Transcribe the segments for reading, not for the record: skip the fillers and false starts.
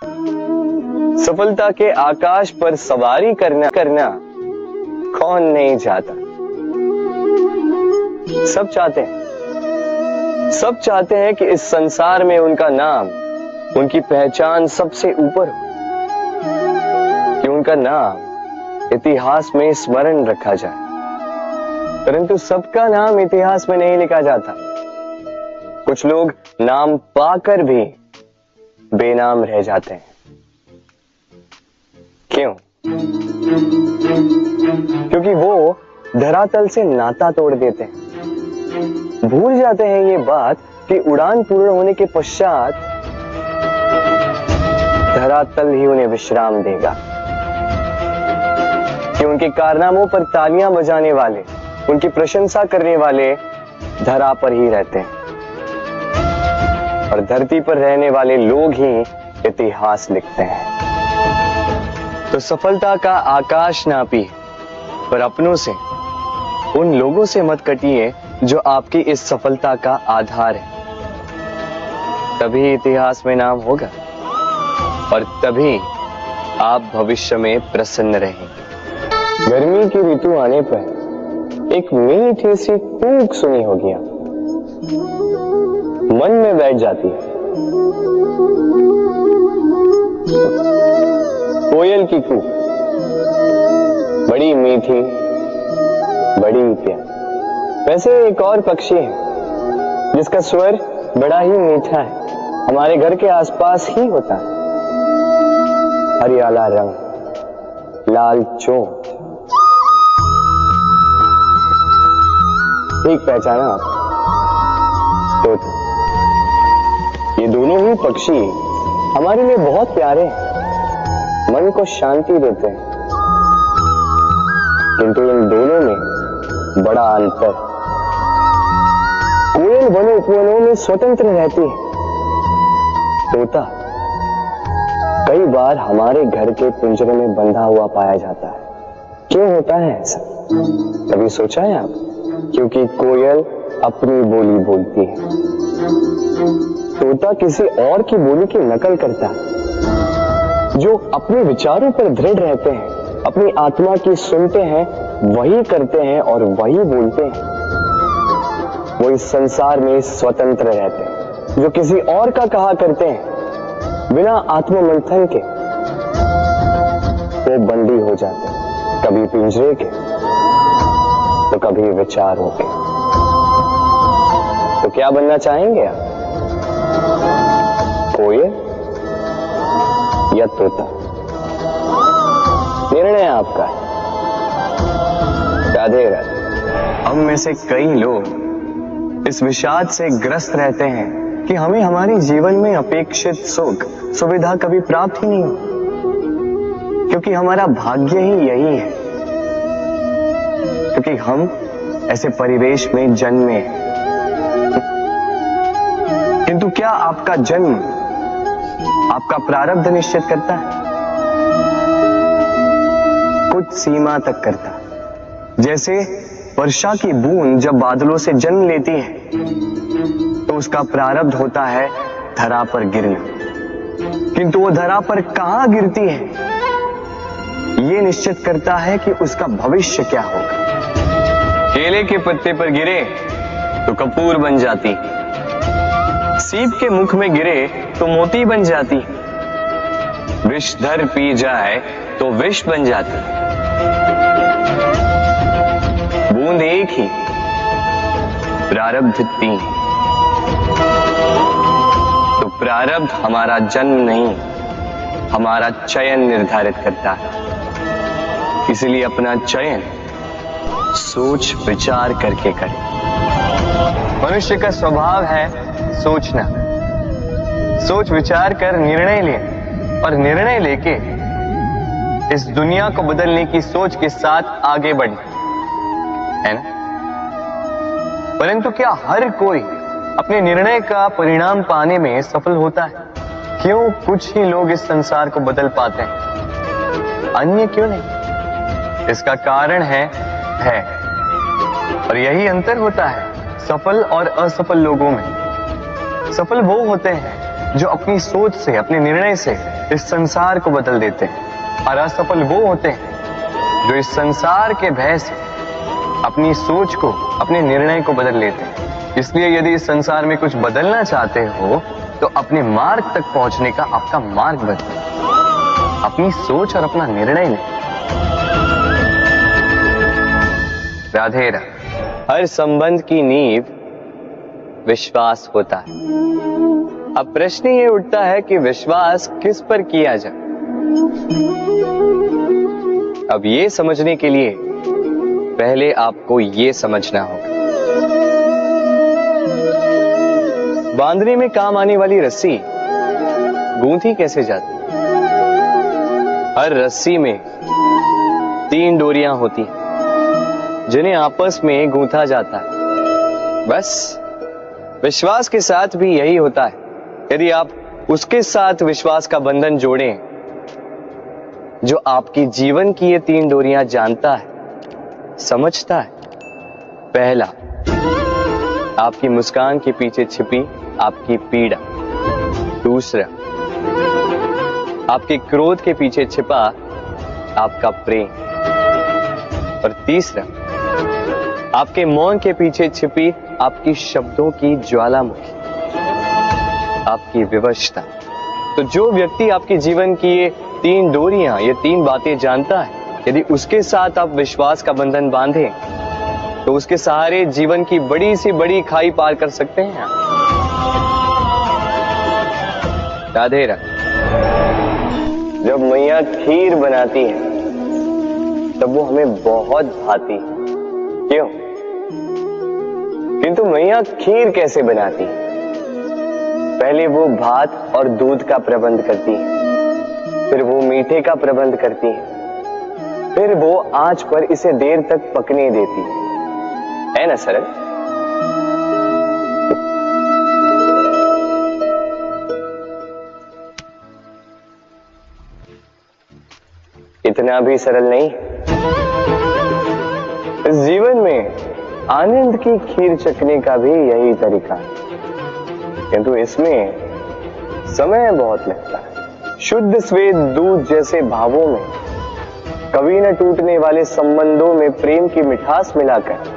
सफलता के आकाश पर सवारी करना कौन नहीं चाहता। सब चाहते हैं कि इस संसार में उनका नाम, उनकी पहचान सबसे ऊपर हो, कि उनका नाम इतिहास में स्मरण रखा जाए। परंतु सबका नाम इतिहास में नहीं लिखा जाता। कुछ लोग नाम पाकर भी बेनाम रह जाते हैं। क्यों? क्योंकि वो धरातल से नाता तोड़ देते हैं। भूल जाते हैं ये बात कि उड़ान पूर्ण होने के पश्चात धरातल ही उन्हें विश्राम देगा, कि उनके कारनामों पर तालियां बजाने वाले, उनकी प्रशंसा करने वाले धरा पर ही रहते हैं और धरती पर रहने वाले लोग ही इतिहास लिखते हैं। तो सफलता का आकाश नापी, पर अपनों से, उन लोगों से मत कटिए जो आपकी इस सफलता का आधार है। तभी इतिहास में नाम होगा और तभी आप भविष्य में प्रसन्न रहेंगे। गर्मी की ऋतु आने पर एक मीठी सी कूक सुनी होगी, मन में बैठ जाती है। कोयल की कूक, बड़ी मीठी, बड़ी प्यारी। वैसे एक और पक्षी है जिसका स्वर बड़ा ही मीठा है, हमारे घर के आसपास ही होता है। हरियाला रंग, लाल चोंच, ठीक पहचाना आप? तोता। ये दोनों ही पक्षी हमारे लिए बहुत प्यारे हैं, मन को शांति देते हैं। किंतु इन दोनों में बड़ा अंतर। कोयल वन उपवनों में स्वतंत्र रहती है। तोता कई बार हमारे घर के पिंजरे में बंधा हुआ पाया जाता है। क्यों होता है ऐसा? कभी सोचा है आप? क्योंकि कोयल अपनी बोली बोलती है, तोता किसी और की बोली की नकल करता है। जो अपने विचारों पर दृढ़ रहते हैं, अपनी आत्मा की सुनते हैं, वही करते हैं और वही बोलते हैं। वो इस संसार में स्वतंत्र रहते हैं। जो किसी और का कहा करते हैं बिना आत्ममंथन के, वो बंदी हो जाते हैं, कभी पिंजरे के तो कभी विचारों के। तो क्या बनना चाहेंगे आप? कोयल या तोता? निर्णय आपका है। राधे राधे। हम में से कई लोग इस विषाद से ग्रस्त रहते हैं कि हमें हमारे जीवन में अपेक्षित सुख सुविधा कभी प्राप्त ही नहीं हो, क्योंकि हमारा भाग्य ही यही है, क्योंकि हम ऐसे परिवेश में जन्मे। किंतु क्या आपका जन्म आपका प्रारब्ध निश्चित करता है? कुछ सीमा तक करता है। जैसे वर्षा की बूंद जब बादलों से जन्म लेती है तो उसका प्रारब्ध होता है धरा पर गिरना, किंतु वो धरा पर कहां गिरती है ये निश्चित करता है कि उसका भविष्य क्या होगा। केले के पत्ते पर गिरे तो कपूर बन जाती, सीप के मुख में गिरे तो मोती बन जाती, विषधर पी जाए तो विष बन जाती। बूंद एक ही, प्रारब्ध तीन। तो प्रारब्ध हमारा जन्म नहीं, हमारा चयन निर्धारित करता है। इसलिए अपना चयन सोच विचार करके करें। मनुष्य का स्वभाव है सोचना, सोच विचार कर निर्णय लें और निर्णय लेके इस दुनिया को बदलने की सोच के साथ आगे बढ़े, है ना? परंतु क्या हर कोई अपने निर्णय का परिणाम पाने में सफल होता है? क्यों कुछ ही लोग इस संसार को बदल पाते हैं, अन्य क्यों नहीं? इसका कारण है और यही अंतर होता है सफल और असफल लोगों में। सफल वो होते हैं जो अपनी सोच से, अपने निर्णय से इस संसार को बदल देते हैं, और असफल वो होते हैं जो इस संसार के भय से अपनी सोच को, अपने निर्णय को बदल लेते हैं। इसलिए यदि इस संसार में कुछ बदलना चाहते हो तो अपने मार्ग तक पहुंचने का आपका मार्ग बदलो, अपनी सोच और अपना निर्णय लें। राधे राधे। हर संबंध की नींव विश्वास होता है। अब प्रश्न ये उठता है कि विश्वास किस पर किया जाए। अब ये समझने के लिए पहले आपको ये समझना होगा, बांधने में काम आने वाली रस्सी गूंथी कैसे जाती। हर रस्सी में 3 डोरियां होती हैं जिन्हें आपस में गूंथा जाता है। बस विश्वास के साथ भी यही होता है। यदि आप उसके साथ विश्वास का बंधन जोड़ें जो आपकी जीवन की ये 3 डोरियां जानता है, समझता है। पहला, आपकी मुस्कान के पीछे छिपी आपकी पीड़ा। दूसरा, आपके क्रोध के पीछे छिपा आपका प्रेम। और तीसरा, आपके मौन के पीछे छिपी आपकी शब्दों की ज्वालामुखी, आपकी विवशता। तो जो व्यक्ति आपके जीवन की ये 3 डोरियां, ये 3 बातें जानता है, यदि उसके साथ आप विश्वास का बंधन बांधें तो उसके सहारे जीवन की बड़ी सी बड़ी खाई पार कर सकते हैं। राधे राधे। जब मैया खीर बनाती है तब वो हमें बहुत भाती है। क्यों? किंतु मैया खीर कैसे बनाती है? पहले वो भात और दूध का प्रबंध करती है, फिर वो मीठे का प्रबंध करती है, फिर वो आंच पर इसे देर तक पकने देती है ना सरल? इतना भी सरल नहीं। इस जीवन में आनंद की खीर चखने का भी यही तरीका है, किंतु इसमें समय बहुत लगता है। शुद्ध श्वेत दूध जैसे भावों में, कभी न टूटने वाले संबंधों में प्रेम की मिठास मिलाकर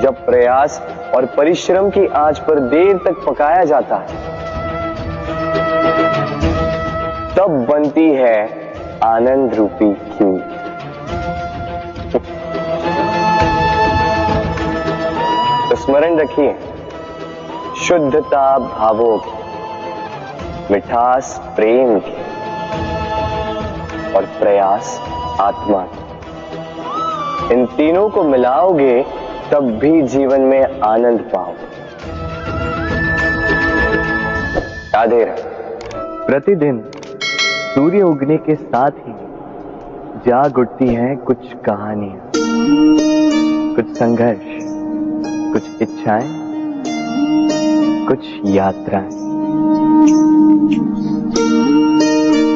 जब प्रयास और परिश्रम की आंच पर देर तक पकाया जाता है, तब बनती है आनंद रूपी खीर। तो स्मरण रखिए, शुद्धता भावों की, मिठास प्रेम की, और प्रयास आत्मा की, इन तीनों को मिलाओगे तब भी जीवन में आनंद पाओगे। राधे राधे। प्रतिदिन सूर्य उगने के साथ ही जाग उठती हैं कुछ कहानियां, कुछ संघर्ष, कुछ इच्छाएं, कुछ यात्राएं।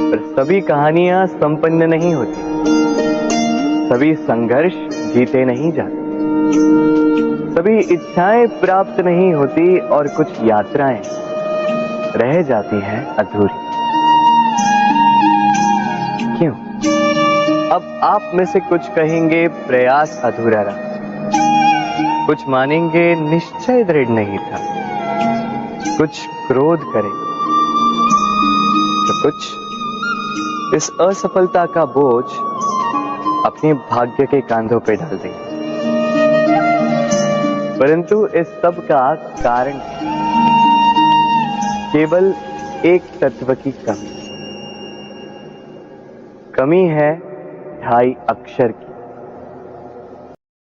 पर सभी कहानियां संपन्न नहीं होती, सभी संघर्ष जीते नहीं जाते, सभी इच्छाएं प्राप्त नहीं होती, और कुछ यात्राएं रह जाती हैं अधूरी। क्यों? अब आप में से कुछ कहेंगे प्रयास अधूरा रहा, कुछ मानेंगे निश्चय दृढ़ नहीं था, कुछ क्रोध करेंगे, तो कुछ इस असफलता का बोझ अपने भाग्य के कांधों पे डाल देंगे। परंतु इस सब का कारण केवल एक तत्व की कमी है, 2.5 अक्षर की।